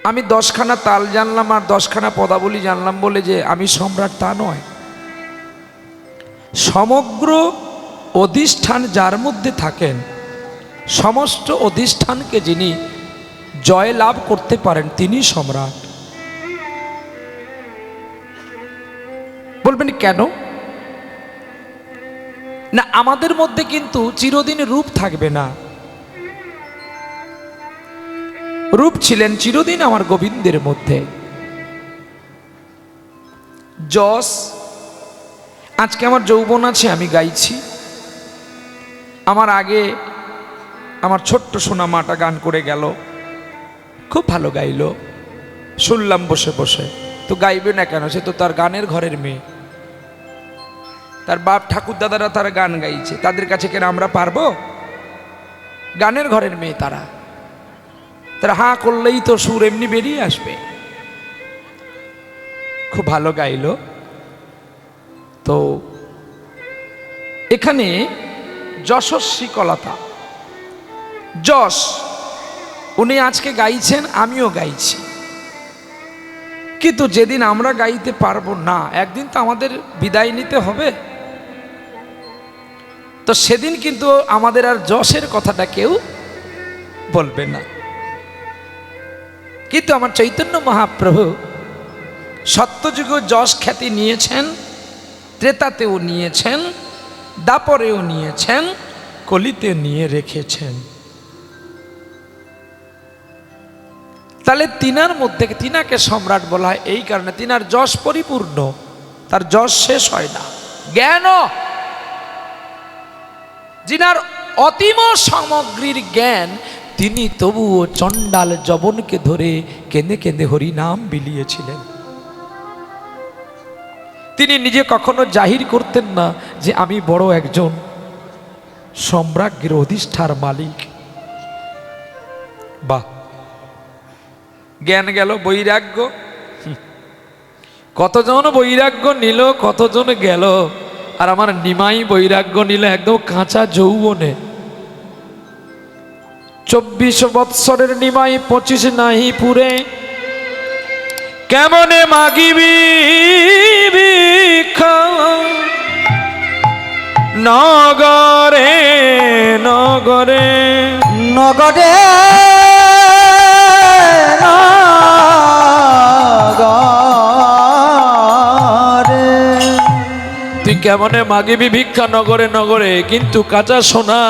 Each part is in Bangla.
আমি 10খানা তাল জানলাম আর 10খানা পদাবলী জানলাম বলে যে আমি সম্রাট তা নয়। সমগ্র অধিষ্ঠান যার মধ্যে থাকেন, সমস্ত অধিষ্ঠানকে যিনি জয় লাভ করতে পারেন তিনি সম্রাট। বলবেন কেন? না, আমাদের মধ্যে কিন্তু চিরদিন রূপ থাকবে না। রূপ ছিলেন চিরদিন আমার গোবিন্দের মধ্যে। যশ, আজকে আমার যৌবন আছে, আমি গাইছি। আমার আগে আমার ছোট্ট সোনা মাটা গান করে গেল, খুব ভালো গাইলো, শুনলাম বসে বসে। তো গাইবে না কেন? সে তো তার গানের ঘরের মেয়ে, তার বাপ ঠাকুর দাদারা তারা গান গাইছে, তাদের কাছে কেন আমরা পারবো? গানের ঘরের মেয়ে তারা, তারা হাঁ করলেই তো সুর এমনি বেরিয়ে আসবে। খুব ভালো গাইলো। তো এখানে যশস্বী কলতা, যশ উনি আজকে গাইছেন, আমিও গাইছি। কিন্তু যেদিন আমরা গাইতে পারবো না, একদিন তো আমাদের বিদায় নিতে হবে। তো সেদিন কিন্তু আমাদের আর যশের কথাটা কেউ বলবে না। কিন্তু আমার চৈতন্য মহাপ্রভু সত্যযুগে যশ খ্যাতি নিয়েছেন, ত্রেতাতেও নিয়েছেন, দাপরেও নিয়েছেন, কলিতে নিয়ে রেখেছেন। তাহলে তিনার মধ্যে তিনাকে সম্রাট বলা হয় এই কারণে, তিনার যশ পরিপূর্ণ, তার যশ শেষ হয় না। জ্ঞান, যিনার অতিম সামগ্রীর জ্ঞান, তিনি তবুও চণ্ডাল যবনকে ধরে কেঁদে কেঁদে হরিনাম বিলিয়েছিলেন। তিনি নিজে কখনো জাহির করতেন না যে আমি বড় একজন সম্রাজ্ঞের অধিষ্ঠার মালিক। বাহ, জ্ঞান গেল, বৈরাগ্য। কতজন বৈরাগ্য নিল, কতজন গেল। আর আমার নিমাই বৈরাগ্য নিল একদম কাঁচা যৌবনে। 24 বৎসরের নিমাই 25 নাহি পুরে, কেমনে মাগিবি ভিক্ষা নগরে নগরে নগরে নগরে। তুই কেমনে মাগিবি ভিক্ষা নগরে নগরে, কিন্তু কাঁচা সোনা।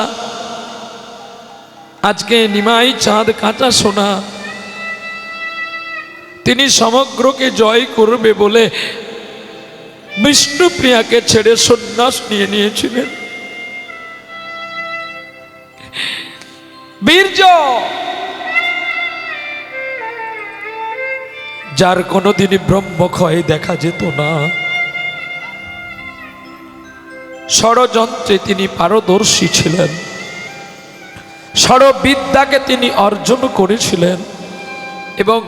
আজকে নিমাই চাঁদ কাঁচা সোনা। তিনি সমগ্রকে জয় করবে বলে বিষ্ণুপ্রিয়াকে ছেড়ে সন্ন্যাস নিয়ে নিয়েছিলেন। বীর্য, যার কোনোদিনই ব্রহ্মক্ষয় দেখা যেত না, ষড়যন্ত্রে তিনি পারদর্শী ছিলেন, ষড়বিদ্যাকে তিনি অর্জন করেছিলেন এবং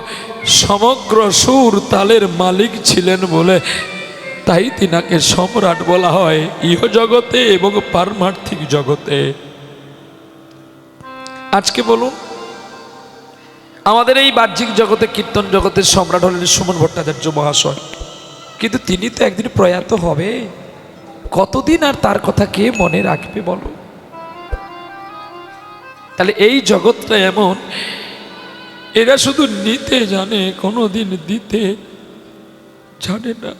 সমগ্র সুর তালের মালিক ছিলেন বলে তাই তিনাকে সম্রাট বলা হয় ইহ জগতে এবং পারমার্থিক জগতে। আজকে বলুন, আমাদের এই বাহ্যিক জগতে কীর্তন জগতের সম্রাট হলেন সুমন ভট্টাচার্য মহাশয়, কিন্তু তিনি তো একদিন প্রয়াত হবে। কতদিন আর তার কথা কে মনে রাখবে বলো? তাহলে এই জগৎটা এমন, এরা শুধু নিতে জানে, কোনোদিন দিতে জানে না।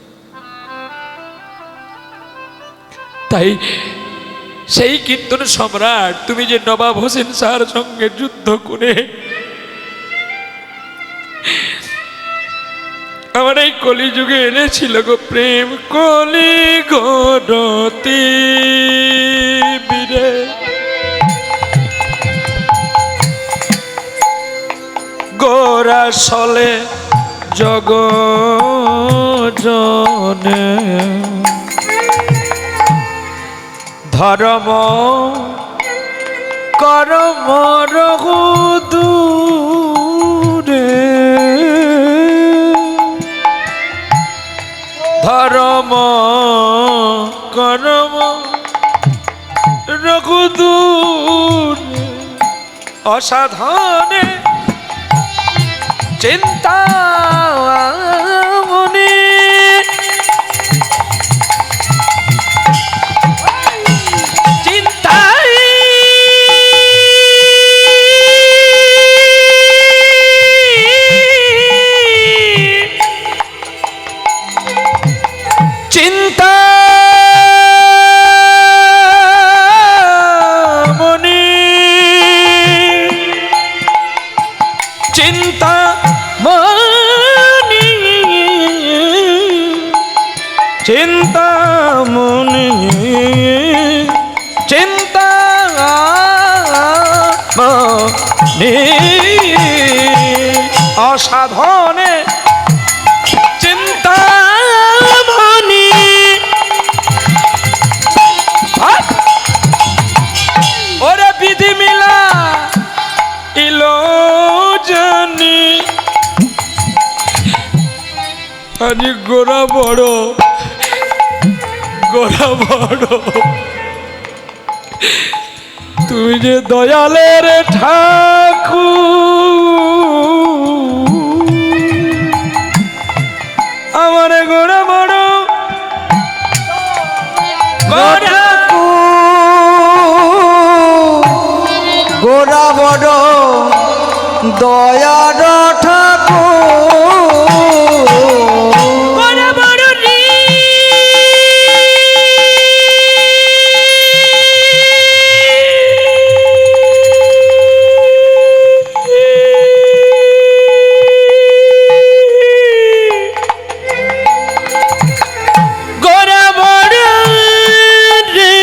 তাই সেই কীর্তন সম্রাট, তুমি যে নবাব হোসেন শাহর সঙ্গে যুদ্ধ করে আমার এই কলিযুগে এনেছিল গো প্রেম কলি গতি বীরে, গোরা সলে জগ জনে ধর্ম কর্ম রঘু দূরে, ধর্ম কর্ম রঘু দূরে, অসাধনে চিন্তামণি চিন্তাই চিন্তামণি চিন্তামণি চিন্তামণি চিন্তামণি অসাধনে চিন্তামণি ওরে বিধি মিলা ইলো জানি আজি গোড়া বড় তুমি যে দয়ালের ঠাকুর আমার গোড়া বড় গোরা বড় দয়ার ঠাকুর গোড়া বড় রে গোড়া বড় রে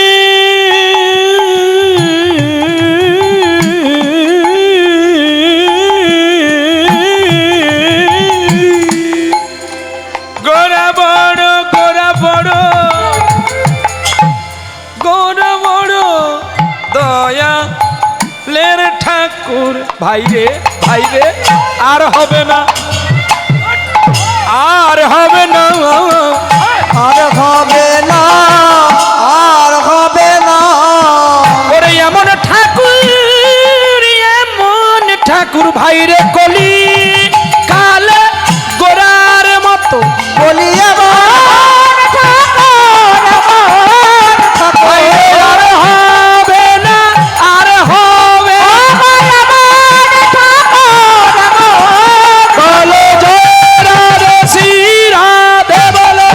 গোড়া বড় দয়ালের ঠাকুর ভাইরে আর হবে না আর হবে না ওরে এমন ঠাকুর ভাইরে কলি কালে গোড়ার মতো বলি আর হবে না আর হবে বলো জয় রাধে শ্রী রাধে বলো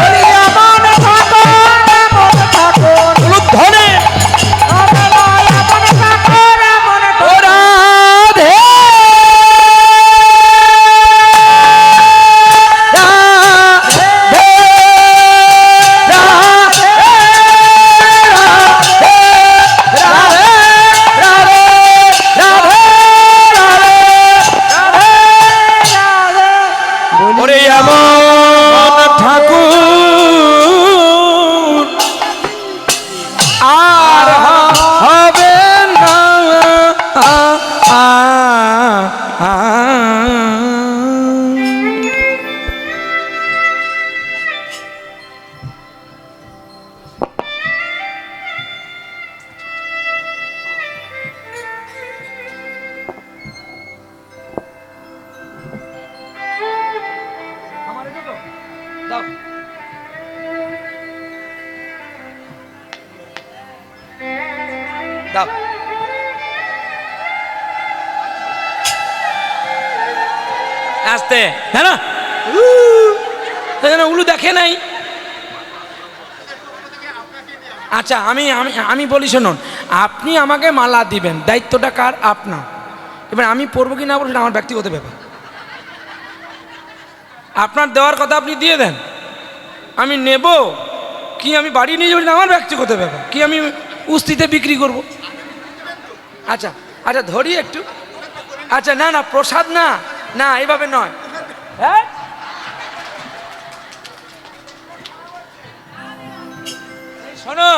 ধনে ও রাধে ওরে এমন ঠাকুর আর হবে না দাও দাও আস্তে হ্যাঁ না উলু দেখে নাই আচ্ছা আমি বলি শুনুন আপনি আমাকে মালা দিবেন দায়িত্বটা কার আপনার এবার আমি পড়বো কি না পড়বো সেটা আমার ব্যক্তিগত ব্যাপার আপনার দেওয়ার কথা আপনি দিয়ে দেন আমি নেব কি আমি বাড়ি নিয়ে যাবো আমার ব্যক্তিগত ব্যাপার কি আমি উস্তিতে বিক্রি করব আচ্ছা আচ্ছা ধরি একটু আচ্ছা না না প্রসাদ না না এইভাবে নয় হ্যাঁ শোনো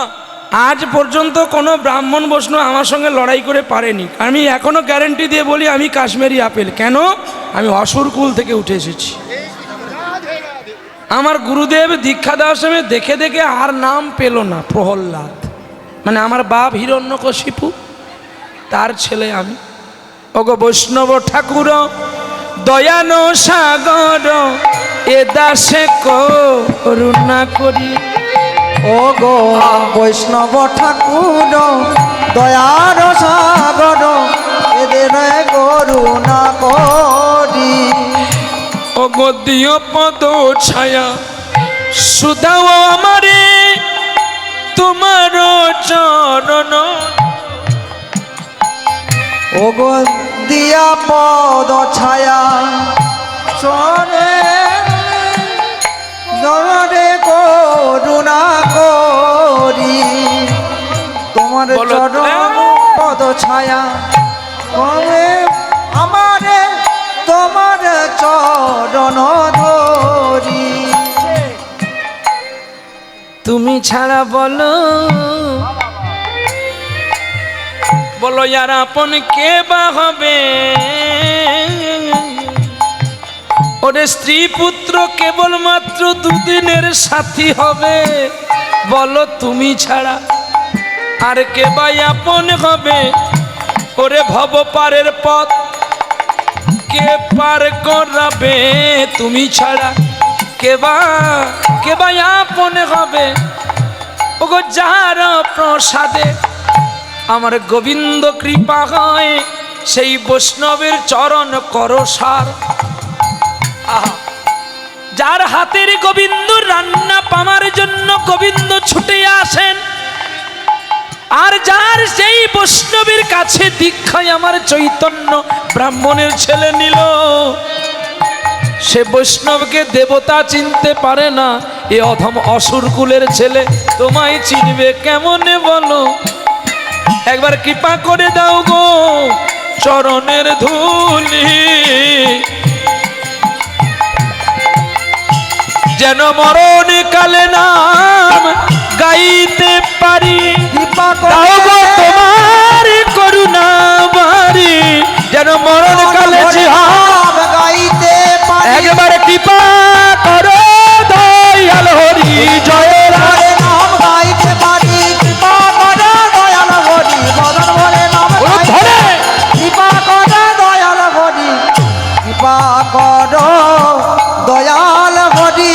আজ পর্যন্ত কোনো ব্রাহ্মণ বৈষ্ণব আমার সঙ্গে লড়াই করে পারেনি আমি এখনো গ্যারেন্টি দিয়ে বলি আমি কাশ্মীরি আপেল কেন আমি অসুরকুল থেকে উঠে এসেছি আমার গুরুদেব দীক্ষা দেওয়ার সময় দেখে দেখে আর নাম পেল না প্রহ্লাদ মানে আমার বাপ হিরণ্যকশিপু তার ছেলে আমি ওগো বৈষ্ণব ঠাকুর দয়ানো সাগর এ দাসে করুণা করি। ও গো বৈষ্ণব ঠাকুর দয়ার সাগর এদের করুণা করি। ও গো দিও পদ ছায়া সুদাও আমারে তোমার চরণ। ও গো দিয়া পদ ছায়া চরে দরে করুণা করি। তোমার বলো চরণ পদ ছায়া কবে আমারে তোমার চরণ ধরি। তুমি ছাড়া বলো বলো ইয়ার আপন কে বা হবে। ওরে স্ত্রী পুত্র কেবলমাত্র দুদিনের সাথী হবে। বলো তুমি ছাড়া আর কে বা আপন হবে। ওরে ভব পারের পথ কে পার করাবে। তুমি ছাড়া কে বা আপন হবে। ওগো যার প্রসাদে আমার গোবিন্দ কৃপা হয় সেই বৈষ্ণবের চরণ করসার। যার হাতের গোবিন্দ রান্না পামার জন্য গোবিন্দ ছুটে আসেন, আর যার সেই বৈষ্ণবের কাছে দীক্ষায় আমার চৈতন্য ব্রাহ্মণের ছেলে নিল, সে বৈষ্ণবকে দেবতা চিনতে পারে না। এ অধম অসুর কুলের ছেলে তোমায় চিনবে কেমনে বলো। একবার কৃপা করে দাও গো চরণের ধুলি, যেন মরণ কালে নাম গাইতে পারি। দাও গো তোমার করুণা বাড়ি, যেন মরণ কালে জিহাদ গাইতে পারি। একবার কৃপা করো দয়াল হরি জয় রাম। নাম গাইতে পারি কৃপা করে দয়াল হরি। মদন বলে নাম গাইতে কৃপা করে দয়াল হরি। কৃপা কর দয়াল হরি।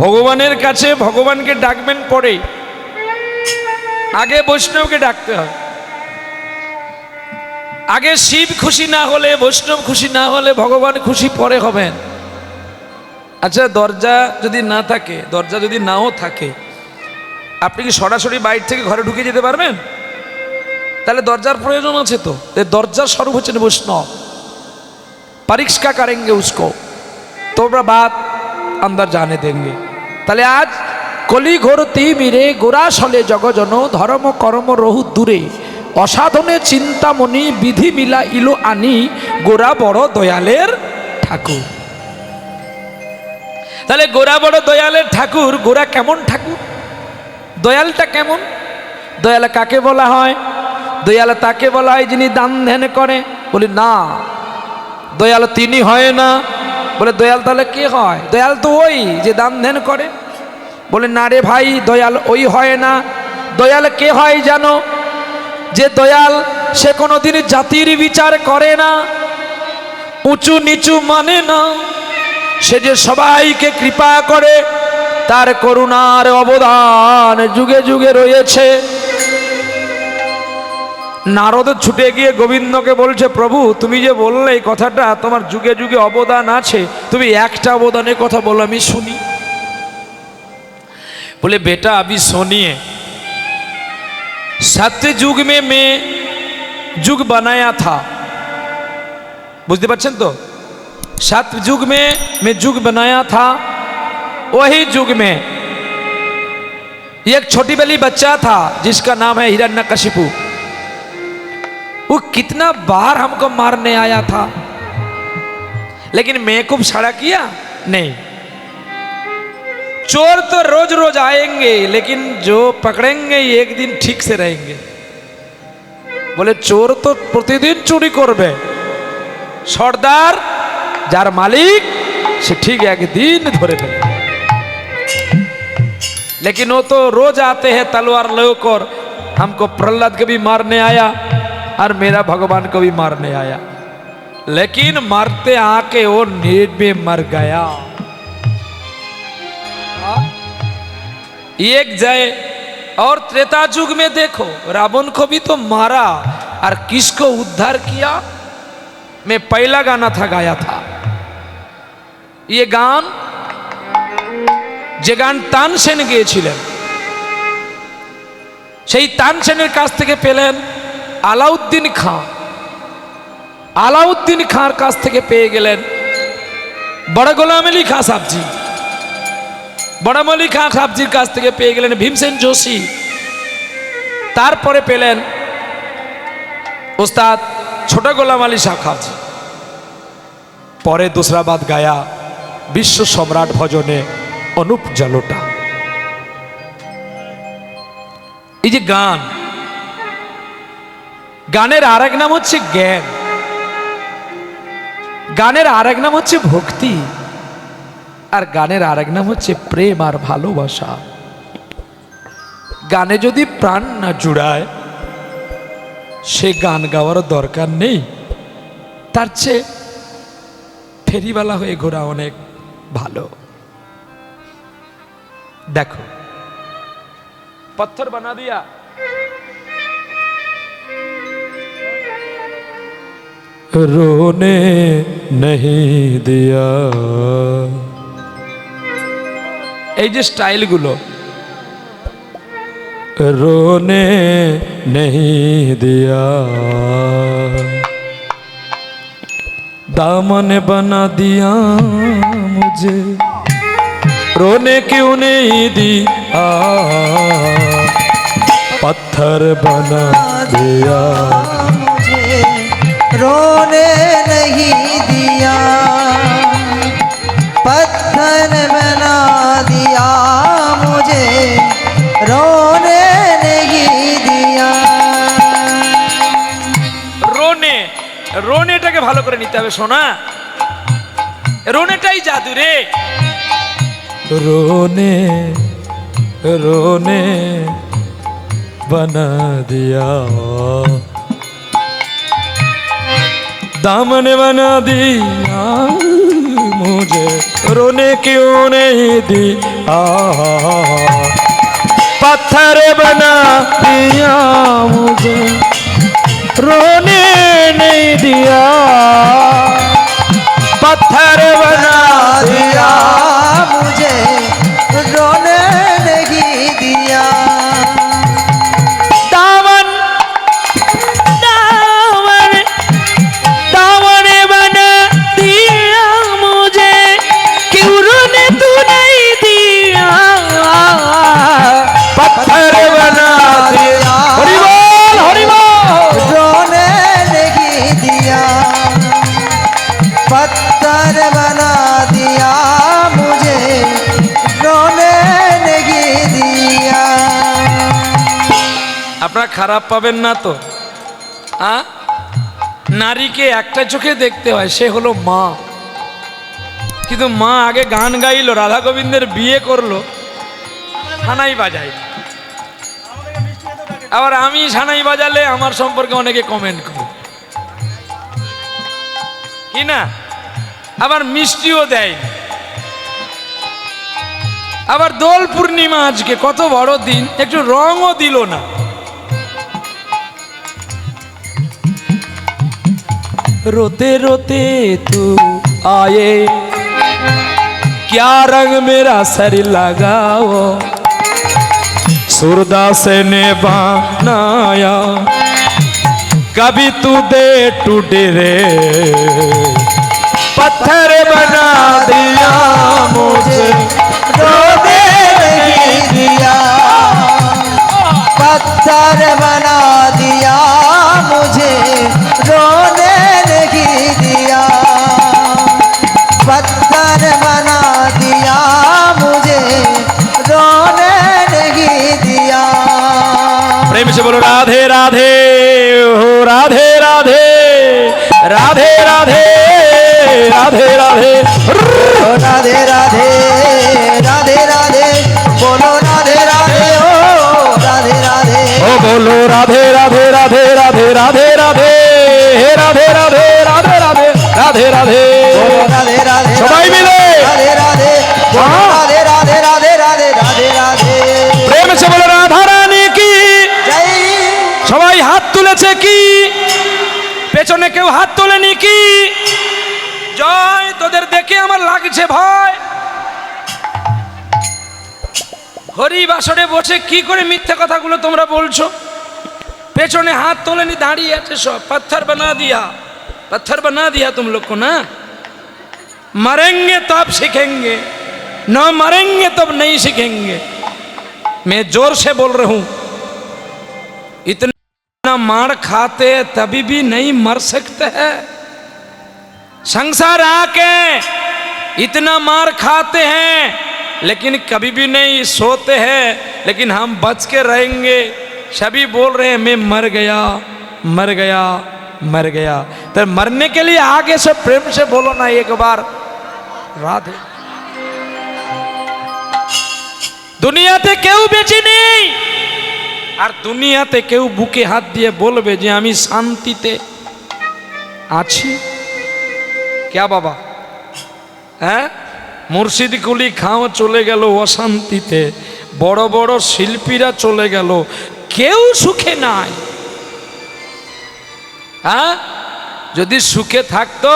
ভগবানের কাছে ভগবানকে ডাকবেন পরে, আগে বৈষ্ণবকে ডাকতে হয়। আগে শিব খুশি না হলে, বৈষ্ণব খুশি না হলে ভগবান খুশি পরে হবেন। আচ্ছা, দরজা যদি না থাকে, দরজা যদি নাও থাকে, আপনি কি সরাসরি বাইরে থেকে ঘরে ঢুকে যেতে পারবেন? তাহলে দরজার প্রয়োজন আছে তো। দরজার স্বরূপ হচ্ছেন বৈষ্ণব। পরীক্ষা করেंगे उसको तो बात अंदर जाने देंगे। তাহলে আজ কলি ঘোর তিমিরে গোরাশলে জগজন ধর্ম কর্ম রহু দূরে অসাধনে চিন্তামণি বিধি মিলা ইলো আনি গোরা বড় দয়ালের ঠাকুর। তাহলে গোরা বড় দয়ালের ঠাকুর। গোরা কেমন ঠাকুর? দয়ালটা কেমন? দয়াল কাকে বলা হয়? দয়াল তাকে বলা হয় যিনি দান ধ্যান করে। বলি না, দয়াল তিনি হয় না। বলে দয়াল তাহলে কে হয়? দয়াল তো ওই যে দান ধ্যান করে। বলে না রে ভাই, দয়াল ওই হয় না। দয়াল কে হয় জানো? যে দয়াল সে কোনোদিন জাতির বিচার করে না, উঁচু নিচু মানে না। সে যে সবাইকে কৃপা করে, তার করুণার অবদান যুগে যুগে রয়েছে। নারদ ছুটে গিয়ে গোবিন্দকে বলছে, প্রভু তুমি যে বললে এই কথাটা তোমার যুগে যুগে অবদান আছে, তুমি একটা অবদানের কথা বলো আমি শুনি। बोले बेटा अभी सुनिए, सत्य युग में मैं युग बनाया था। बुझते पाচ্ছেন तो? सत्य युग में मैं युग बनाया था। वही युग में एक छोटी वाली बच्चा था जिसका नाम है हिरण्यकशिपु। वो कितना बार हमको मारने आया था, लेकिन मैं खूब साड़ा किया नहीं। चोर तो रोज रोज आएंगे, लेकिन जो पकड़ेंगे एक दिन ठीक से रहेंगे। बोले चोर तो प्रतिदिन चोरी करबे, सरदार जार मालिक से ठीक एक दिन धरे फेले। लेकिन वो तो रोज आते हैं तलवार लेकर। हमको प्रहलाद के भी मारने आया, और मेरा भगवान को भी मारने आया, लेकिन मरते आके वो नींद में मर गया। एक जय। और त्रेता युग में देखो रावण को भी तो मारा और किसको उद्धार किया। मैं पहला गाना था गाया था ये गान, যে গান তানসেন গেয়েছিলেন, সেই তানসেনের কাছ থেকে পেলেন আলাউদ্দিন খাঁ। আলাউদ্দিন খাঁর কাছ থেকে পেয়ে গেলেন বড় গোলাম আলী খাঁ সাহেবজি। বড় আলী খাঁ সাহেবজির কাছ থেকে পেয়ে গেলেন ভীমসেন जोशी। তারপরে পেলেন उस्ताद छोटा गोलाम अली शाह खाजी। परे दूसरा बात गाया विश्व सम्राट भजने अनुप जलोटा। এই যে গান, গানের আরেক নাম হচ্ছে জ্ঞান, গানের আরেক নাম হচ্ছে ভক্তি, আর গানের আরেক নাম হচ্ছে প্রেম আর ভালোবাসা। গানে যদি প্রাণ না জুড়ায় সে গান গাওয়ার দরকার নেই। তার চেয়ে ফেরিওয়ালা হয়ে ঘোরা অনেক ভালো। देखो पत्थर बना दिया, रोने नहीं दिया। এই যে স্টাইল গুলো, रोने नहीं दिया, दामन बना दिया मुझे, रोने क्यों नहीं दिया, पत्थर बना दिया मुझे, रोने नहीं दिया, पत्थर बना दिया मुझे, रोने नहीं दिया। रोने रोनेटाके भालो करे निते होबे सोना, रोनेटाई जादू रे। रोने रोने बना दिया, दामन बना दिया मुझे, रोने क्यों नहीं दिया, पत्थर बना दिया मुझे, रोने नहीं दिया, पत्थर बना दिया मुझे, रोने नहीं दिया। दामन दामन दामन बना दिया मुझे, क्यों रोने तू नहीं दिया, पत्थर बना दिया। हरि बोल हरि बोल। रोने नहीं दिया, पत्थर बना दिया मुझे, रोने नहीं दिया। আপনারা খারাপ পাবেন না তো? নারীকে একটা চোখে দেখতে হয়, সে হলো মা। কিন্তু মা আগে গান গাইলো, রাধা গোবিন্দের বিয়ে করলো, সানাই বাজাই। আবার আমি সানাই বাজালে আমার সম্পর্কে অনেকে কমেন্ট করে কি না, আবার মিষ্টিও দেয়। আবার দোল পূর্ণিমা আজকে কত বড় দিন, একটু রঙও দিল না। रोते रोते तू आए, क्या रंग मेरा सर लगाओ, सूरदास ने बनाया, कभी तू दे टूटे रे, पत्थर बना दिया मुझे, रोने नहीं दिया, पत्थर बना दिया मुझे, रोने नहीं दिया, पत्थर बना दिया मुझे, रोने नहीं दिया। प्रेम से बोलो राधे राधे, हो राधे राधे, राधे राधे, राधे राधे, राधे राधे, राधे राधे, बोलो राधे राधे, ओ राधे राधे, ओ बोलो राधे राधे, राधे राधे। রাধে রাধে রাধে রাধে রাধে রাধে রাধে রাধে রাধে বলো রাধে রাধে সবাই মিলে রাধে রাধে বলো রাধে রাধে রাধে রাধে রাধে রাধে প্রেম সে বলে রাধা রানী কি জয় সবাই হাত তুলেছে কি পেছনে কেউ হাত তোলেনি কি জয় তোদের দেখে আমার লাগছে ভয় হরি বাসরে বসে কি করে মিথ্যে কথাগুলো তোমরা বলছো পেছনে হাত তোলেনি দাঁড়িয়ে আছে সব पत्थर बना दिया तुम लोग को ना मरेंगे तब सीखेंगे न मरेंगे तब नहीं सीखेंगे मैं जोर से बोल रहा हूं इतना मार खाते तभी भी नहीं मर सकते हैं संसार आके इतना मार खाते हैं लेकिन कभी भी नहीं सोते हैं लेकिन हम बच के रहेंगे सभी बोल रहे हैं मैं मर गया मर गया मर गया तो मरने के लिए आगे से प्रेम से बोलो ना एक बार राधे দুনিয়াতে কেউ বেঁচে নেই আর দুনিয়াতে কেউ বুকে হাত দিয়ে বলবে যে আমি শান্তিতে আছি কে বাবা হ্যাঁ মুর্শিদ কুলি খাও চলে গেল অশান্তিতে বড় বড় শিল্পীরা চলে গেল কেউ সুখে নাই হ্যাঁ যদি সুখে থাকতো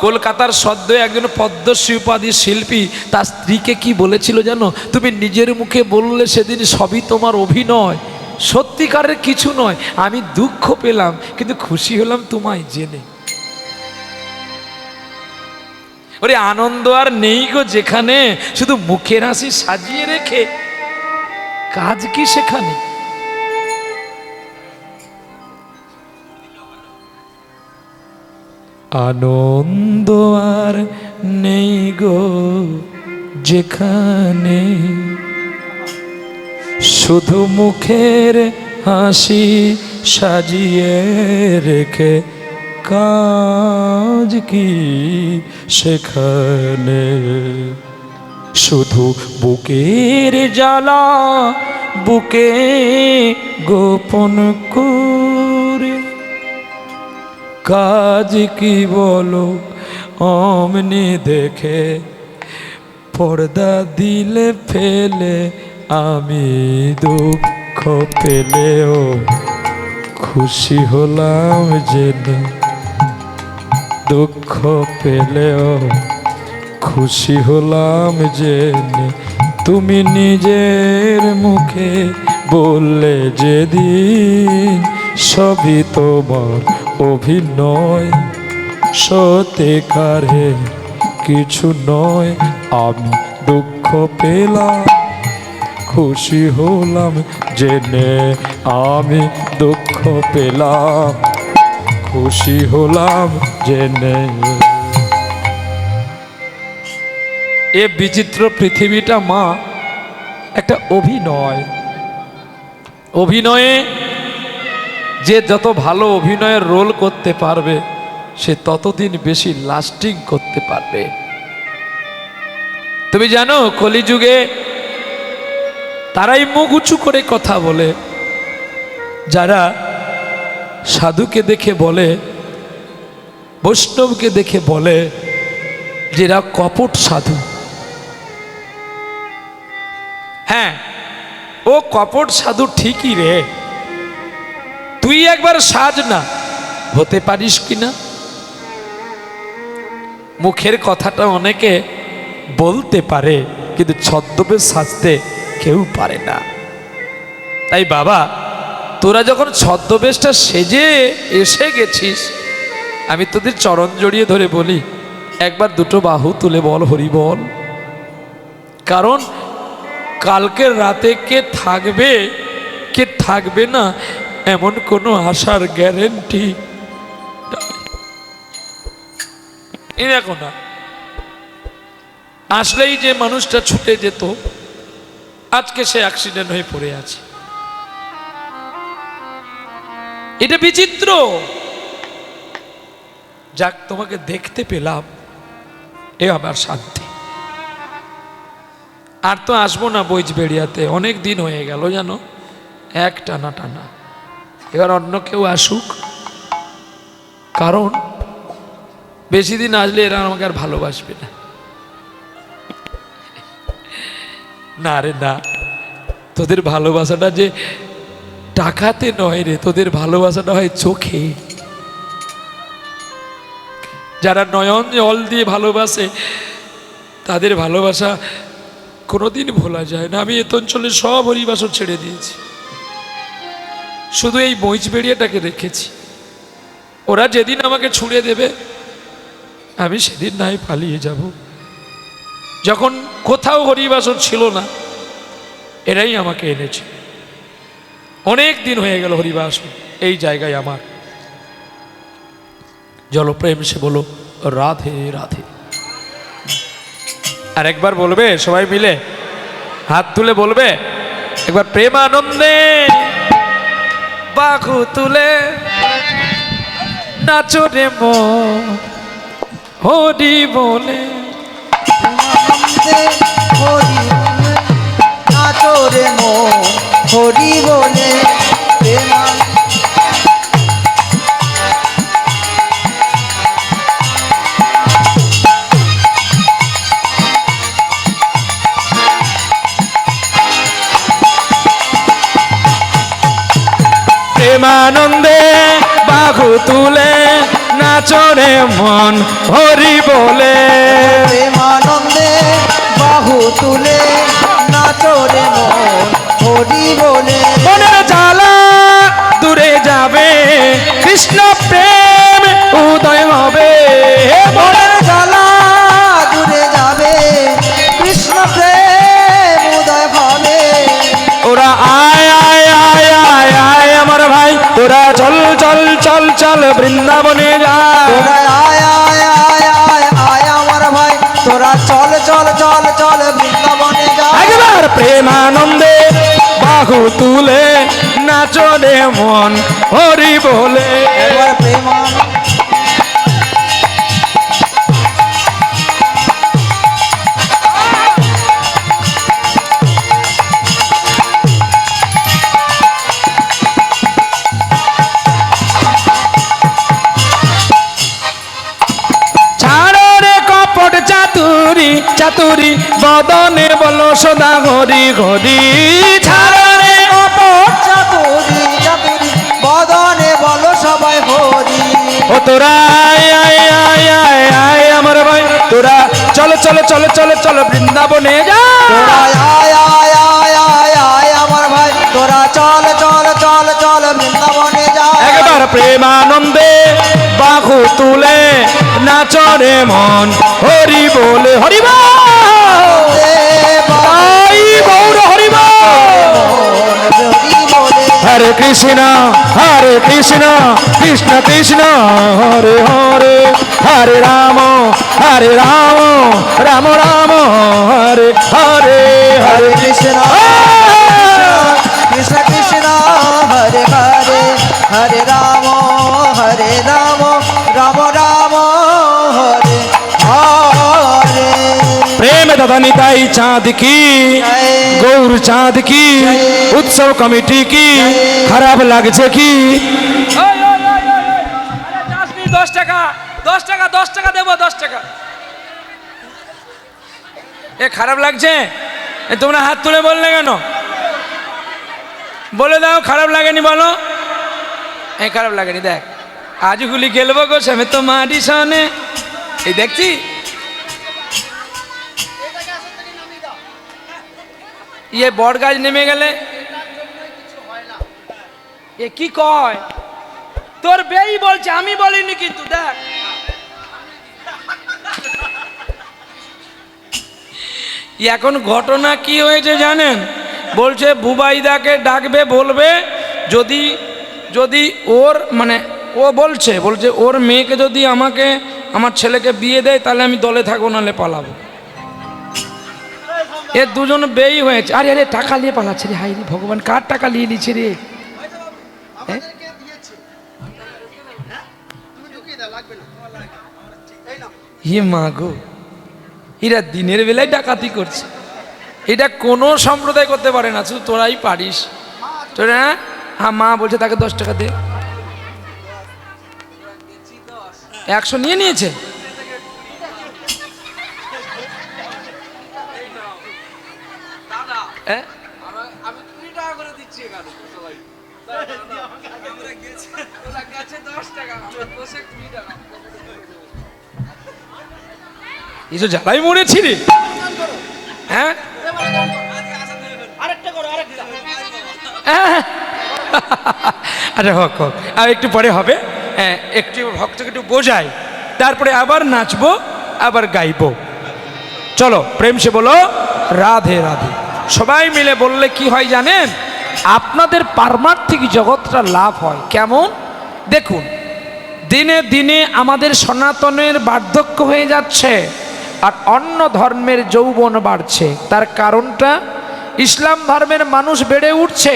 কলকাতার সদ্য একজন পদ্মশ্রী উপাধি শিল্পী তার স্ত্রীকে কি বলেছিল জানো তুমি নিজের মুখে বললে সেদিন সবই তোমার অভিনয় সত্যিকারের কিছু নয় আমি দুঃখ পেলাম কিন্তু খুশি হলাম তোমায় জেনে ওরে আনন্দ আর নেই গো যেখানে শুধু মুখের হাসি সাজিয়ে রেখে কাজ কি সেখানে আনন্দ আর নেই গো যেখানে শুধু মুখের হাসি সাজিয়ে রেখে কাজ কি সেখানে শুধু বুকের জ্বালা বুকে গোপন করে কাজ কি বলো অমনি দেখে পর্দা দিলে ফেলে আমি দুঃখ পেলেও খুশি হলাম জেনে দুঃখ পেলেও খুশি হলাম জেনে তুমি নিজের মুখে বললে যেদিন সবই তোমার অভিনয় সত্যিকারে কিছু নয় আমি দুঃখ পেলাম খুশি হলাম জেনে আমি দুঃখ পেলাম খুশি হলাম জেনে এ বিচিত্র পৃথিবীটা মা একটা অভিনয় অভিনয়ে যে যত ভালো অভিনয়ের রোল করতে পারবে সে ততদিন বেশি লাস্টিং করতে পারবে তুমি জানো কলিযুগে তারাই মুখ উঁচু করে কথা বলে যারা সাধুকে দেখে বলে বৈষ্ণবকে দেখে বলে যে এরা কপট সাধু হ্যাঁ ও কপট সাধু ঠিকই রে তুই একবার সাজ না হতে পারিস কিনা মুখের কথাটা অনেকে বলতে পারে কিন্তু ছদ্মবেশ সাজতে কেউ পারে না তাই বাবা তোরা যখন ছদ্মবেশটা সেজে এসে গেছিস আমি তোদের চরণ জড়িয়ে ধরে বলি একবার দুটো বাহু তুলে বল হরি বল কারণ কালকের রাতে কে থাকবে না এমন কোনো আশার গ্যারেন্টি এই দেখো না আসলেই যে মানুষটা ছুটে যেত আজকে সে অ্যাক্সিডেন্ট হয়ে পড়ে আছে এটা বিচিত্র যাক তোমাকে দেখতে পেলাম এ আমার শান্তি আর তো আসবো না বইজবেড়িয়াতে অনেক দিন হয়ে গেল জানো এক টানা এবার অন্য কেউ আসুক, কারণ বেশি দিন আসলে এরা আমাকে আর ভালোবাসবে না। না রে না, তোদের ভালোবাসাটা যে টাকাতে নয় রে, তোদের ভালোবাসাটা হয় চোখে। যারা নয়ন জল দিয়ে ভালোবাসে তাদের ভালোবাসা কোনোদিন ভোলা যায় না। আমি এত অঞ্চলে সব হরিবাসর ছেড়ে দিয়েছি, শুধু এই মহিষবেড়িয়াটাকে রেখেছি। ওরা যেদিন আমাকে ছুঁড়ে দেবে আমি সেদিন নাই পালিয়ে যাব। যখন কোথাও হরিবাসর ছিল না এরাই আমাকে এনেছে। অনেক দিন হয়ে গেল হরিবাসর এই জায়গায় আমার। জলপ্রেম সে বলো রাধে রাধে। আর একবার বলবে সবাই মিলে, হাত তুলে বলবে একবার, প্রেমানন্দে বাহু তুলে নাচো রে মন হরি বলে। আনন্দে হরি বলে নাচো রে মন হরি বলে। প্রেমানন্দে বাহু তুলে নাচো রে মন হরি বলে। প্রেমানন্দে বাহু তুলে নাচো রে মন হরি বলে। মনের জ্বালা দূরে যাবে কৃষ্ণ প্রেম উদয় হবে। মনের জ্বালা দূরে যাবে কৃষ্ণ প্রেম উদয় হবে। ওরা আয় আয় আয় আয় আয় আমার ভাই, তোরা চল চল চল চল বৃন্দাবনে যা। তোরা আয় আয় আয় আয় আয় আমার ভাই, তোরা চল চল চল চল বৃন্দাবনে যা। একবার প্রেমানন্দে বাহু তুলে নাচো রে মন হরি বলে। একবার প্রেমানন্দে চাতুরি চাতুরি বদনে বলো সদা হরি হরি। ছাড়ো রে অপর চাতুরি চাতুরি বদনে বলো সবাই হরি। ও তোরা আয় আয় আয় আয় আয় আমার ভাই, তোরা চল চল চল চল চল বৃন্দাবনে যা। তোরা আয় আয় আয় আয় আয় আমার ভাই, তোরা চল চল চল চল বৃন্দাবনে যা। একবার প্রেমানন্দে বাহু তুলে নাচো রে মন হরি বলে। হরি বল গৌর হরি বল। হরে কৃষ্ণ কৃষ্ণ কৃষ্ণ হরে হরে, হরে রাম রাম রাম হরে হরে। হরে কৃষ্ণ কৃষ্ণ কৃষ্ণ হরে হরে, হরে রাম রাম রাম হরে হরে। প্রেম দাদা নিতাই চাঁদ কি, গৌর চাঁদ কি, উৎসব কমিটি কি, খারাপ লাগছে কি? 10 টাকা 10 টাকা 10 টাকা দেবো, 10 টাকা। এ খারাপ লাগছে? তোমরা হাত তুলে বললে কেন? বলে দাও খারাপ লাগেনি, বলো। এই খারাপ লাগেনি। দেখ আজগুলি খেলবো গো সে তো মাটি সনে। এই দেখছি ইয়ে বট গাছ নেমে গেলে এ কি কয়? তোর বেই বলছে, আমি বলিনি কিন্তু। দেখ এখন ঘটনা কি হয়েছে জানেন? বলছে বুবাইদাকে ডাকবে, বলবে যদি যদি ওর মানে ও বলছে ওর মেয়েকে যদি আমাকে আমার ছেলেকে বিয়ে দেয় তাহলে আমি দলে থাকবো, নাহলে পালাবো। এ দুজন বেই হয়েছে। আরে আরে টাকা নিয়ে পালাচ্ছে রে। হাই রে ভগবান, কার টাকা নিয়ে নিচ্ছে রে? হে মা গো, এরা দিনের বেলায় ডাকাতি করছে। এটা কোনো সম্প্রদায় করতে পারে না, শুধু তোরাই পারিস। তোরা হ্যাঁ মা বলছে তাকে 10 টাকা দে। 100 নিয়ে নিয়েছে। আমি 2 টাকা করে দিচ্ছি এখানে সবাই। আমরা গেছি, ওরা গেছে 10 টাকা, আমরা বসে 2 টাকা। এসব জ্বালাই মরেছি রে। হ্যাঁ আরেকটা করো, আরেকটা। আচ্ছা হোক হোক, আর একটু পরে হবে। হ্যাঁ একটু ভক্তকে একটু বোঝাই, তারপরে আবার নাচবো, আবার গাইবো। চলো প্রেম সে বলো রাধে রাধে। সবাই মিলে বললে কি হয় জানেন? আপনাদের পারমার্থিক জগৎটা লাভ হয়। কেমন? দেখুন, দিনে দিনে আমাদের সনাতনের বার্ধক্য হয়ে যাচ্ছে, আর অন্য ধর্মের যৌবন বাড়ছে। তার কারণটা, ইসলাম ধর্মের মানুষ বেড়ে উঠছে,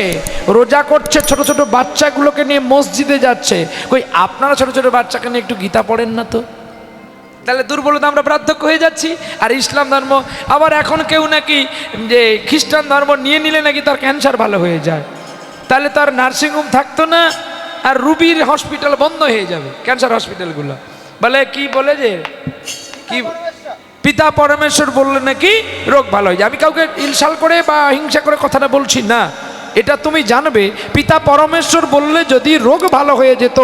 রোজা করছে, ছোট ছোট বাচ্চাগুলোকে নিয়ে মসজিদে যাচ্ছে। কই আপনারা ছোট ছোট বাচ্চাকে নিয়ে একটু গীতা পড়েন না তো? তাহলে দুর্বলতা, আমরা বার্ধক্য হয়ে যাচ্ছি। আর ইসলাম ধর্ম, আবার এখন কেউ নাকি যে খ্রিস্টান ধর্ম নিয়ে নিলে নাকি তার ক্যান্সার ভালো হয়ে যায়। তাহলে তার নার্সিংহোম থাকতো না, আর রুবির হসপিটাল বন্ধ হয়ে যাবে, ক্যান্সার হসপিটালগুলো। বলে কি বলে যে কি পিতা পরমেশ্বর বললে নাকি রোগ ভালো হয়ে যায়। আমি কাউকে ইনসাল করে বা হিংসা করে কথাটা বলছি না, এটা তুমি জানবে। পিতা পরমেশ্বর বললে যদি রোগ ভালো হয়ে যেত,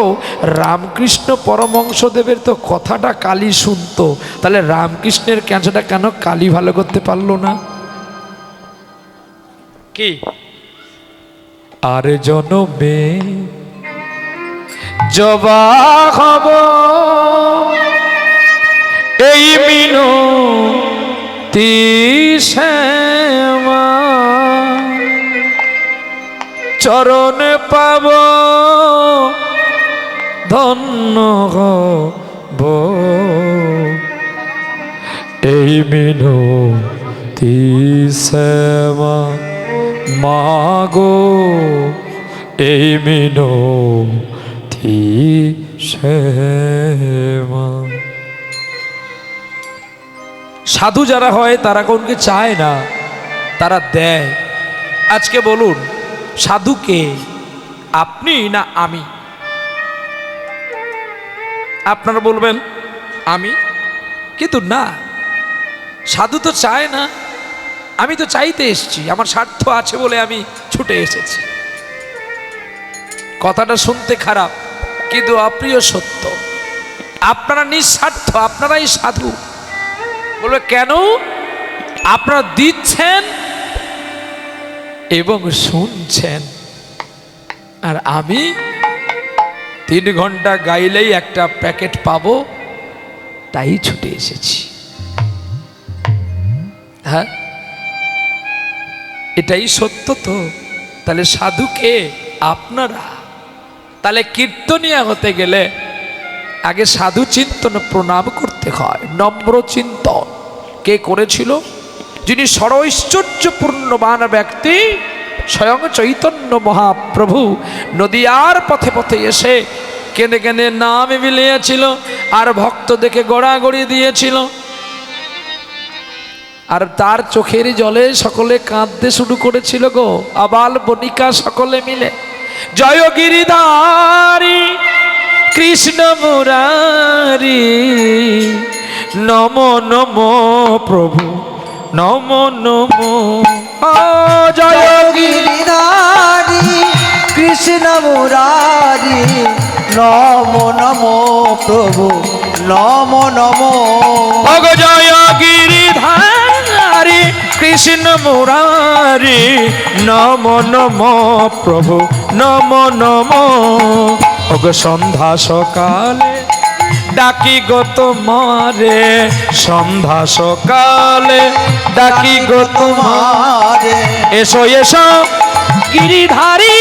রামকৃষ্ণ পরমহংসদেবের তো কথাটা কালী শুনতো, তাহলে রামকৃষ্ণের ক্যান্সারটা কেন কালী ভালো করতে পারলো না? কি আর জনমে জবা হব এই মিনতি শ্যামা, চরণ পাব ধন্য হব এই মিনতি শ্যামা, মাগো এই মিনতি শ্যামা। সাধু যারা হয় তারা কোনকে চায় না, তারা দেয়। আজকে বলুন সাধু কে, আপনি না আমি? আপনারা বলবেন আমি, কিন্তু না, সাধু তো চায় না। আমি তো চাইতে এসেছি, আমার স্বার্থ আছে বলে আমি ছুটে এসেছি। কথাটা শুনতে খারাপ, কিন্তু অপ্রিয় সত্য। আপনারা নিঃস্বার্থ, আপনারাই সাধু। বলবে কেন? আপনারা দিচ্ছেন এবং শুনছেন, আর আমি 3 ঘন্টা গাইলেই একটা প্যাকেট পাবো, তাই ছুটে এসেছি। হ্যাঁ এটাই সত্য তো। তাহলে সাধুকে আপনারা। তাহলে কীর্তনিয়া হতে গেলে আগে সাধু চিন্তন প্রণাম করতে হয়, নম্র চিন্তন। কে করেছিল? যিনি সরৈশ্বর্যপূর্ণবান ব্যক্তি, স্বয়ং চৈতন্য মহাপ্রভু নদিয়ার পথে পথে এসে কেঁদে কেঁদে নাম বিলিয়েছিল, আর ভক্ত দেখে গড়াগড়ি দিয়েছিল। আর তার চোখের জলে সকলে কাঁদতে শুরু করেছিল গো, আবাল বণিকা সকলে মিলে। জয় গিরিধারী কৃষ্ণ মুরারি, নম নম প্রভু নম নম। জয় গিরিধারী কৃষ্ণ মুরারি, নম নম প্রভু নম নম। জয় গিরিধারী কৃষ্ণ মুরারি, নম নম প্রভু নম নম। ওগো সন্ধ্যা সকালে ডাকি গো তোমারে, সন্ধ্যা সকালে ডাকি গো তোমারে। এসো এসো গিরিধারী,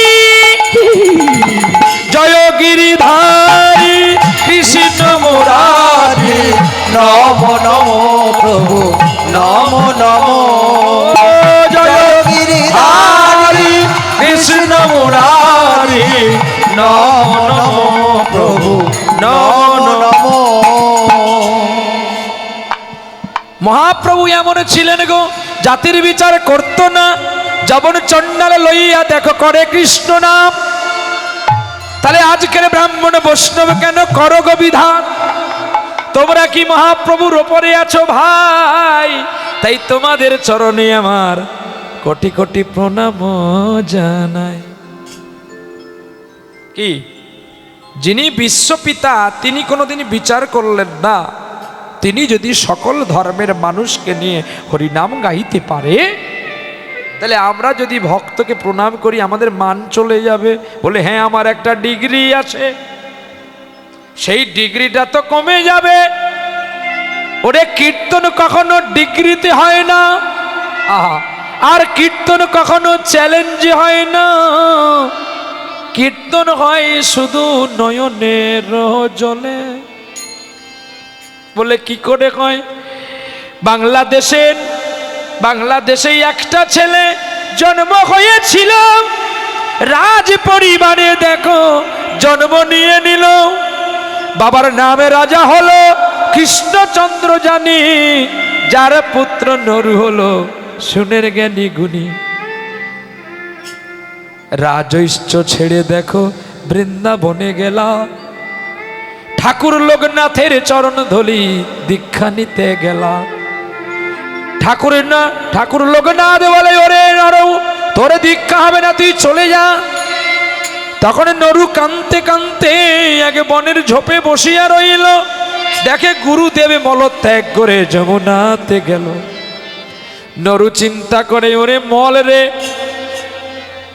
জয় গিরিধারী কৃষ্ণ মুরারি, নম নম প্রভু নম নম। জয় গিরিধারী কৃষ্ণ মুরারি, নম নম প্রভু নম নম। মহাপ্রভু এমন ছিলেন গো, জাতির বিচার করত না। যবন চন্ডাল লইয়া দেখো করে কৃষ্ণ নাম, তাহলে আজকের ব্রাহ্মণ বৈষ্ণব কেন করো গো বিধান? তোমরা কি মহাপ্রভুর ওপরে আছো ভাই? তাই তোমাদের চরণে আমার কোটি কোটি প্রণাম জানাই। কি যিনি বিশ্বপিতা তিনি কোনোদিন বিচার করলেন না। তিনি যদি সকল ধর্মের মানুষকে নিয়ে হরিনাম গাইতে পারে, তাহলে আমরা যদি ভক্তকে প্রণাম করি আমাদের মান চলে যাবে। বলে হ্যাঁ আমার একটা ডিগ্রি আছে, সেই ডিগ্রিটা তো কমে যাবে। ওরে কীর্তন কখনো ডিগ্রিতে হয় না, আহা, আর কীর্তন কখনো চ্যালেঞ্জে হয় না। কীর্তন হয় শুধু নয়নের জলে। বলে কি করে কয়? বাংলাদেশে একটা ছেলে জন্ম হয়েছিল, রাজ পরিবারে দেখো জন্ম নিয়ে নিল। বাবার নামে রাজা হলো কৃষ্ণচন্দ্র জানি, যার পুত্র নরু হলো শুনের জ্ঞানী গুণী। রাজৈশ্য ছেড়ে দেখো বৃন্দাবনে গেলা, ঠাকুর লোকনাথের চরণ ধলি দীক্ষা নিতে গেলা। ঠাকুর লোকনাথ বলে ওরে নরু তোর দীক্ষা হবে না, তুই চলে যা। তখন নরু কাঁদতে কাঁদতে আগে বনের ঝোপে বসিয়া রইল। দেখে গুরুদেবে মলত্যাগ করে যমুনাতে গেল। নরু চিন্তা করে ওরে মল রে,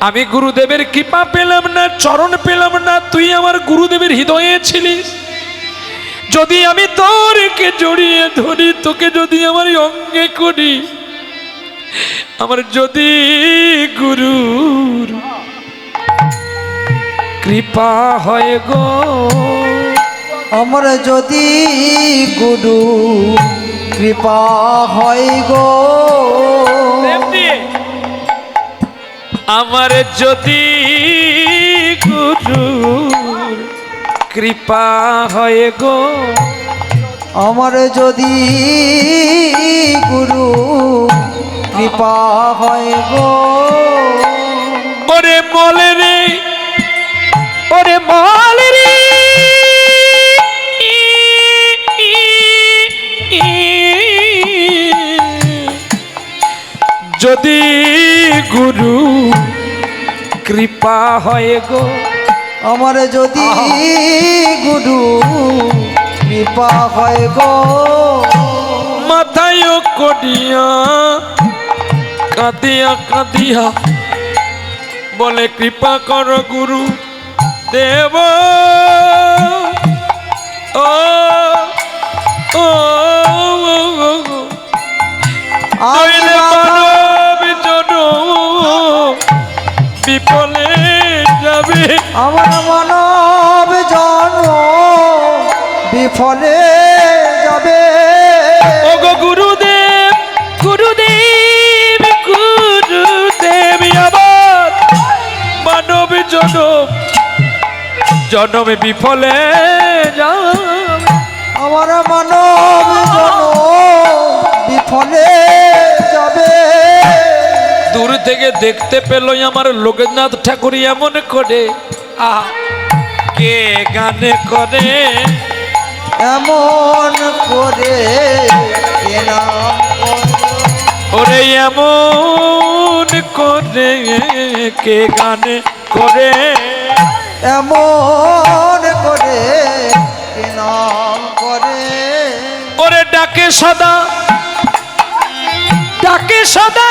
আমি গুরুদেবের কৃপা পেলাম না, চরণ পেলাম না, তুই আমার গুরুদেবের হৃদয়ে ছিলিস। যদি আমি তোরকে জড়িয়ে ধরি, তোকে যদি আমার অঙ্গে করি, আমার যদি গুরুর কৃপা হয় গো, আমার যদি গুরু কৃপা হয় গো, আমার যদি গুরু কৃপা হয় গো, আমার যদি গুরু কৃপা হয় গো। ওরে মলে রে, ওরে মলে রে, যদি গুরু কৃপা হয় গো, আমার যদি গুরু কৃপা হয় গো। মাথায় করিয়া কাঁদিয়া কাঁদিয়া বলে কৃপা কর গুরু দেব। ও ও নইলে মানব জনম বিফলে যাবে, আমার মানব জন্ম বিফলে যাবে। ও গো গুরুদেব গুরুদেব গুরুদেব, আবার মানব জনম বিফলে যাবে। আমার মানব জন্ম বিফলে যাবে। দূর থেকে দেখতে পেল আমার লোকনাথ ঠাকুর এমন করে, কে গানে করে এমন করে কে নাম করে? ওরে এমন করে কে গানে করে, এমন করে কে নাম করে? ওরে ডাকে সদা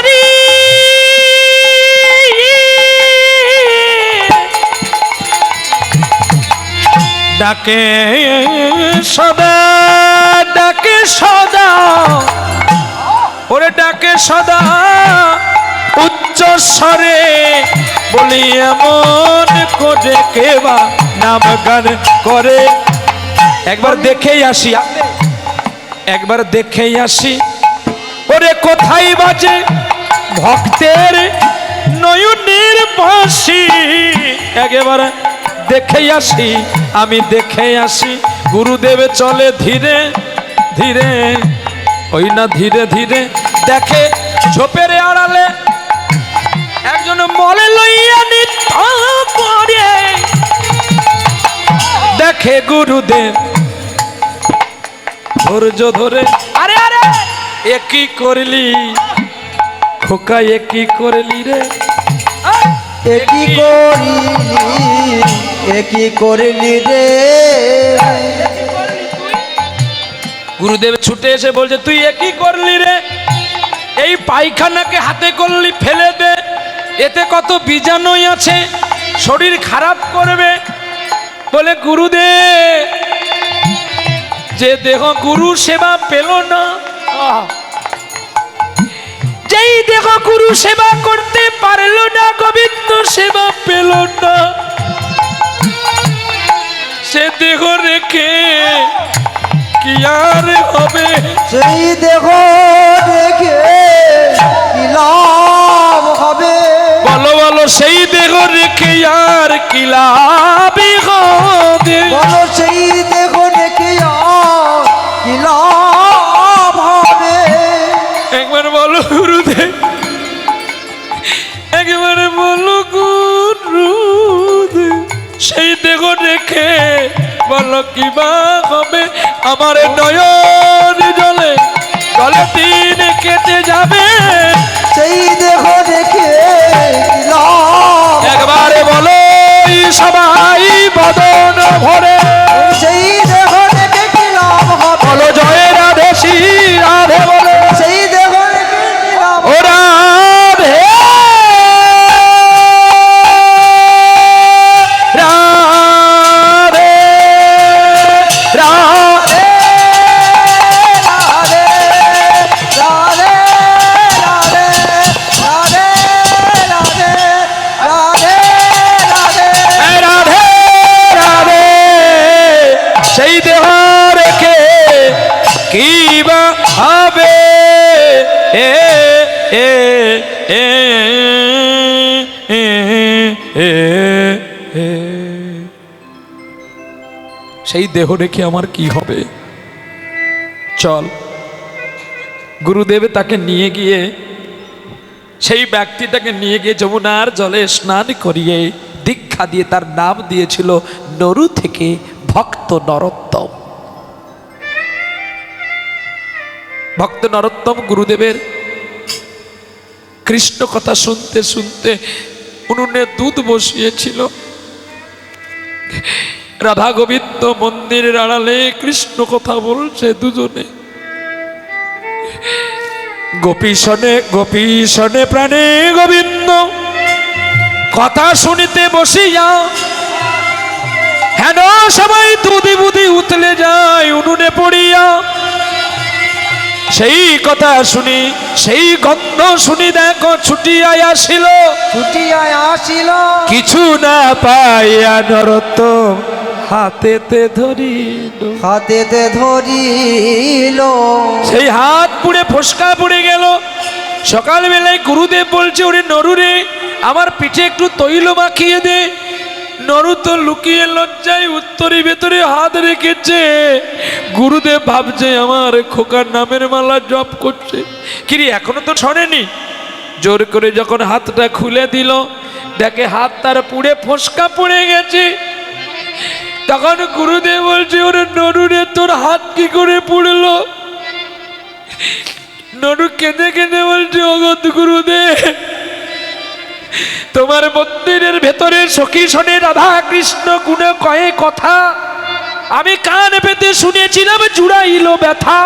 রে, ডাকে সদা ওরে ডাকে সদা উচ্চ স্বরে, বলি এমন করে কেবা নাম গান করে। একবার দেখেই আসি ওরে কোথায় বাজে ভক্তের নয়নের বাঁশি। একেবারে আমি দেখে আসি গুরুদেব চলে ধীরে ধীরে, ওই না ধীরে ধীরে দেখে ঝোপের আড়ালে একজন মলে লইয়া নিত্য করে দেখে গুরুদেব ধৈর্য ধরে, আরে আরে এ কি করলি খোকা, এ কি করলি রে, একই করিলি, একই করিলি রে। গুরুদেব ছুটে এসে বলছে তুই এ কি করলি রে, এই পায়খানাকে হাতে করলি ফেলে দে, এতে কত বীজাণু আছে, শরীর খারাপ করবে। বলে গুরুদেব যে দেহ গুরু সেবা পেল না, যেই দেহ গুরু সেবা করতে পারল না, গোবিন্দ সেবা পেল না, সে দেহ রেখে কি আর হবে। সেই দেহ দেখে কি লাভ হবে? বলো বলো সেই দেহ রেখে আর কি লাভ হবে? বলো সেই দেহ দেখে আর কি লাভ হবে? একবার বলো গুরুদেব, একবারে বলো গুরুদেব, সেই দেহ রেখে বলো কি বা হবে? আমার নয়ন জলে জলে দিন কেটে যাবে, সেই দেহ দেখে কি লাভ? একবারে বলো সবাই বদন ভরে, সেই দেহ দেখে কি লাভ হবে? বলো জয় রাধে শ্রী রাধে, বলো সেই দেহ দেখে কি লাভ ও হবে? রাধে রাধে রাধে। রাধে রাধে রাধে রাধে রাধে রাধে রাধে। রাধে রাধে সেই দেহ রেখে কি বা হবে? এ এ এ এ এ এ। সেই দেহ রেখে আমার কি হবে? চল। গুরুদেব তাকে নিয়ে গিয়ে, সেই ব্যক্তিটাকে নিয়ে গিয়ে যমুনার জলে স্নান করিয়ে দীক্ষা দিয়ে তার নাম দিয়েছিল নরু থেকে ভক্ত নরোত্তম। ভক্ত নরোত্তম গুরুদেবের কৃষ্ণ কথা শুনতে শুনতে উনুনে দুধ বসিয়েছিল। রাধা গোবিন্দ মন্দিরের আড়ালে কৃষ্ণ কথা বলছে দুজনে। গোপীশনে গোপীশনে প্রাণে গোবিন্দ কথা শুনিতে বসিয়া, হেন সবাই দুধি বুধি উতলে যায় উনুনে পড়িয়া। সেই কথা শুনি, সেই গন্ধ শুনি দেখো ছুটিয়া আসিল, ছুটিয়া আসিল, কিছু না পাইয়া নরোত্তম হাতেতে ধরিল। হাতেতে ধরিল, সেই হাত পুড়ে ফসকা পড়ে গেল। সকালবেলায় গুরুদেব বলছে ওরে নরু রে, আমার পিঠে একটু তৈল মাখিয়ে দে। নরু তো লুকিয়ে লজ্জায় উত্তরে ভেতরে হাত রেখেছে। গুরুদেব ভাবছে আমার খোকার নামের মালা জপ করছে, কিরে এখনো তো শোনেনি। জোর করে যখন হাতটা খুলে দিল, দেখে হাত তার পুড়ে ফসকা পড়ে গেছে। তখন গুরুদেব বলছে ওরে নরু রে, তোর হাত কি করে পুড়লো? নরু কেঁদে কেঁদে বলছে অগত গুরুদেব, তোমার মন্দিরের ভেতরে সখী শোনে রাধা কৃষ্ণ গুণে কয়ে কথা, আমি কান পেতে শুনেছিলাম জুড়াইল ব্যথা।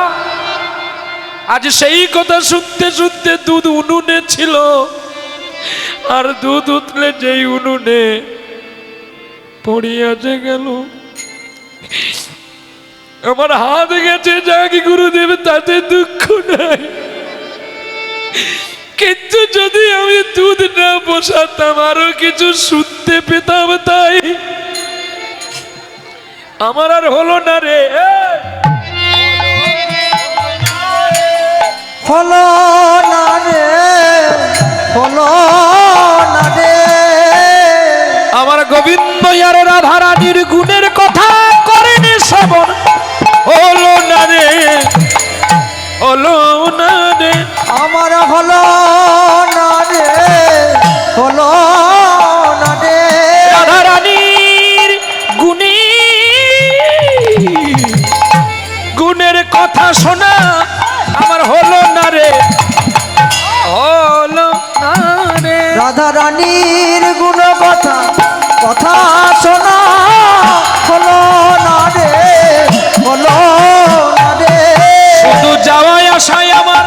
আজ সেই কথা শুনতে শুনতে দুধ উনুনে ছিল, আর দুধ উতলে যেই উনুনে পড়িয়াছে গেল। আমার হাত গেছে যাকে গুরুদেব, তাতে দুঃখ নাই, কিন্তু যদি আমি দুধ না বসাতাম আরো কিছু শুনতে পেতাম, তাই আমার আর হলো না রে। হলো না রে, হলো না রে। আমার গোবিন্দ আর রাধা রানীর গুণের কথা করেনি শ্রবণ, হলো না রে, হলো না রে। আমার হলো না রে, হলো না রে। রাধা রানীর গুণের কথা শোনা আমার হলো না রে, হলো না রে। রাধা রানীর গুণ কথা কথা শোনা হলো না রে, হলো না রে। শুধু যাওয়াই আশায় আমার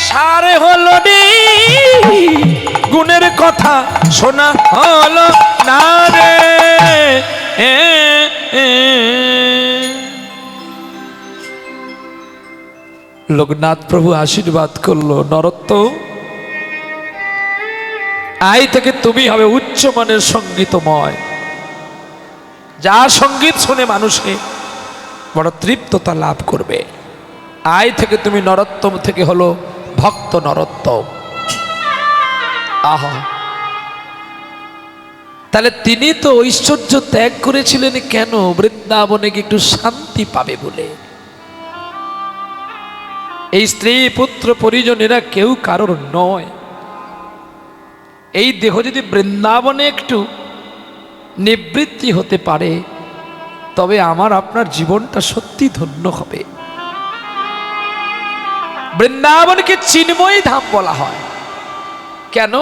সারে হলো নি, গুণের কথা শোনা হলো না রে। লোকনাথ প্রভু আশীর্বাদ করলো, নরোত্তম আই থেকে তুমি হবে উচ্চমানের সঙ্গীতময়, যা সঙ্গীত শুনে মানুষে বড় তৃপ্ততা লাভ করবে। আই থেকে তুমি নরোত্তম থেকে হলো ভক্ত নরোত্তম। আহা, তাহলে তিনি তো ঐশ্বর্য ত্যাগ করেছিলেন কেন? বৃন্দাবনে গিয়ে একটু শান্তি পাবে বলে। এই স্ত্রী পুত্র পরিজনেরা কেউ কারোর নয়। এই দেহ যদি বৃন্দাবনে একটু নিবৃত্তি হতে পারে, তবে আমার আপনার জীবনটা সত্যি ধন্য হবে। বৃন্দাবনকে চিন্ময় ধাম বলা হয় কেন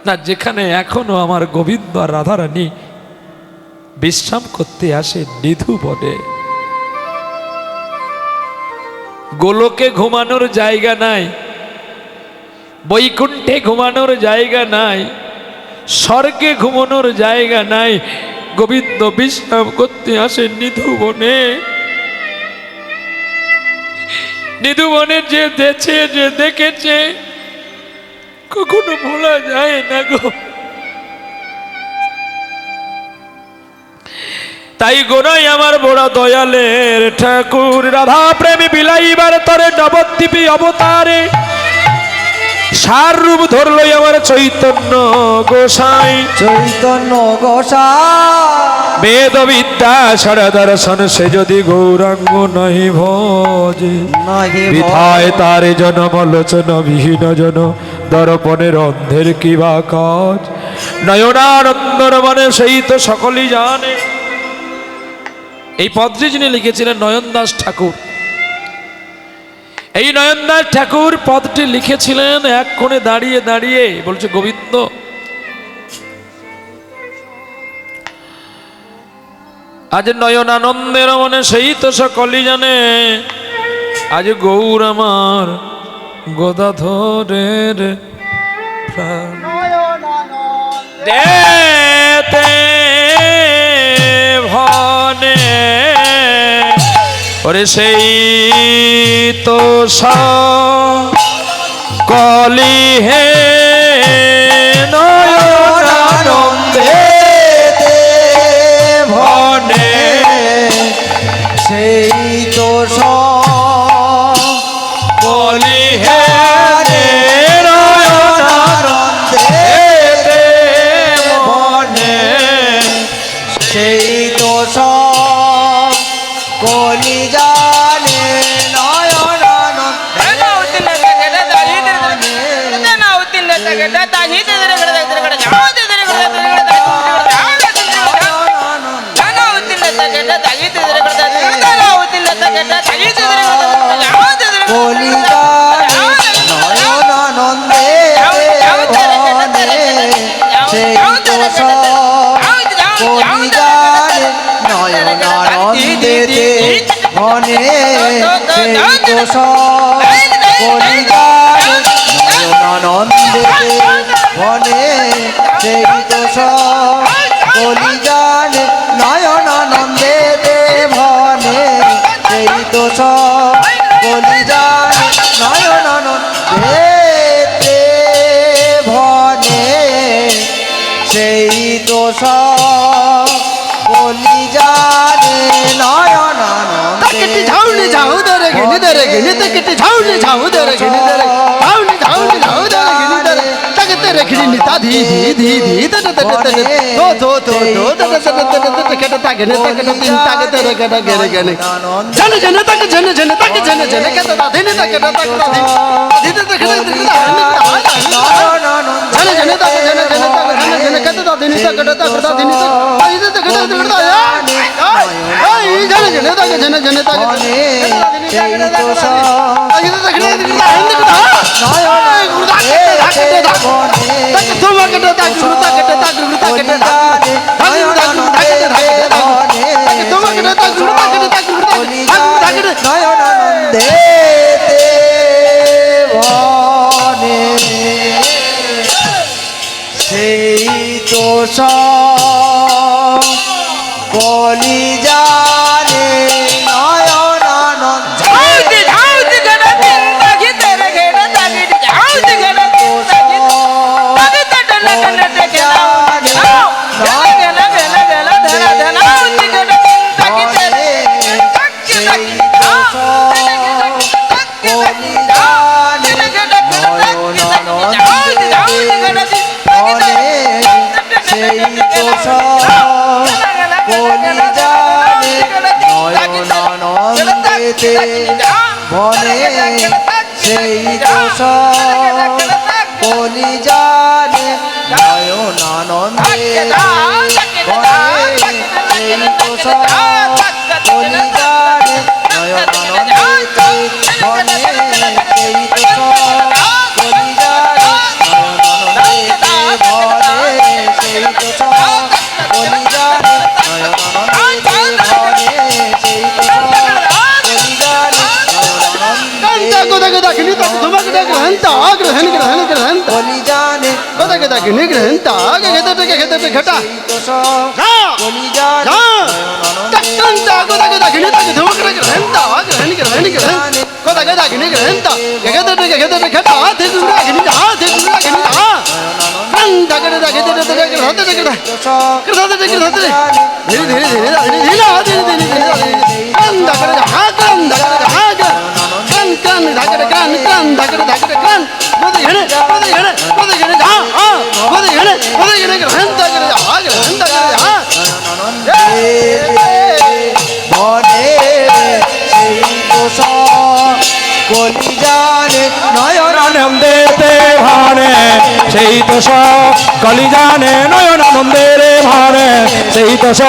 না? যেখানে এখনো আমার গোবিন্দ আর রাধারানী বিশ্রাম করতে আসে নিধু বনে। গোলকে ঘুমানোর জায়গা নাই, বৈকুণ্ঠে ঘুমানোর জায়গা নাই, স্বর্গে ঘুমানোর জায়গা নাই। গোবিন্দ বিশ্রাম করতে আসে নিধু বনে। নিধু বনে যে দেখছে, যে দেখেছে, কখনো ভোলা যায় না গো। তাই গোনাই আমার বড় দয়ালের ঠাকুর রাধা প্রেমী বিলাইবার তরে নবদ্বীপী অবতারে সার রূপ ধরল আমার চৈতন্য গোসাই। চৈতন্য গোসাই বেদ বিদ্যা সারা দর্শন সে যদি গৌরাঙ্গ নহি ভজে, নাহি বিধায় তারে জনমলোচন বিহীন জন দর্পণের অন্ধের কিবা কাজ। নয়নানন্দর মনে সেই তো সকলই জানে। এই পদটি যিনি লিখেছিলেন নয়নদাস ঠাকুর। এই নয়নদাস ঠাকুর পদটি লিখেছিলেন এক কোণে দাঁড়িয়ে দাঁড়িয়ে, বলছে গোবিন্দ আজ নয়নানন্দের মনে সেই তো সকলই জানে, আজ গৌর আমার গদাধরের প্রাণ দেতে ভনে। ওরে সেই তো সকলি হে নয়নানন্দে ভনে, সেই তো সকলি হে নয়নানন্দে ভনে। সেই তো কলি জানে কলি নয়নানন্দে সেই তো কলি জানে নয়নানন্দে ভনে, সেই তো কলি জানে নয়নানন্দে ভনে, সেই তো কলি জানে নয়নানন্দে ভনে, সেই তো কলি জানে নয়নানন্দে ভনে, সেই তো কলি জানে নয়নানন্দে। ঝাউনি ঝাউ ধরে ঘিনি ধরে ঘিনি তো কেটে ঝাউনি ঝাউ ধরে ঘিনি ধরে ঝাউনি ঝাউনি ঝাউ ধরে ঘিনি ধরে তাকে তেরে রেখে নিতা ধি ধি ধি ধি তো কেটে তাকে নে তাকে তিন তাকে তেরে কেটে গেরে গেনে জনে জনে তাকে জনে জনে তাকে জনে জনে কেটে দাদি নে তাকে তাকে দাদি দিতে তাকে জনে জনে তাকে জনে জনে তাকে জনে জনে কেটে দাদি নে তাকে তাকে দাদি নে তাকে তাকে তাকে এই জনে জনে তাকে জনে জনে তাকে সেই তো বলি জানে নয়নানন্দ সেই তো বলি জানে নয়নানন্দেতে বনে সেই দোষ বলি জানে নয়নানন্দেতে বনে সেই দোষ বলি জানে নয়নানন্দেতে বনে সেই দোষ বলি জানে নয়নানন্দেতে বনে সেই দোষ বলি জানে নয়নানন্দেতে বনে সেই দোষ বলি জানে বলি জানে বলি জানে নয়নানন্দেতে ভানে সেই দোষ কলিজানে নয়নানন্দের ভানে সেই দোষ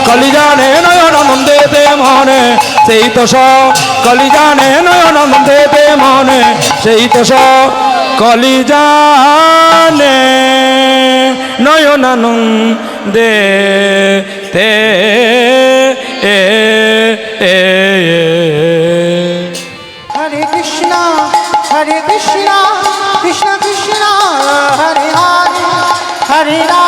কলিজানে নয়নানন্দেতে মনে সেই দোষ কলিজানে নয়নানন্দেতে মনে সেই দোষ কলিজানে নয়নানন্দে তে হরে কৃষ্ণ কৃষ্ণ কৃষ্ণ হরে হরে হরে রাম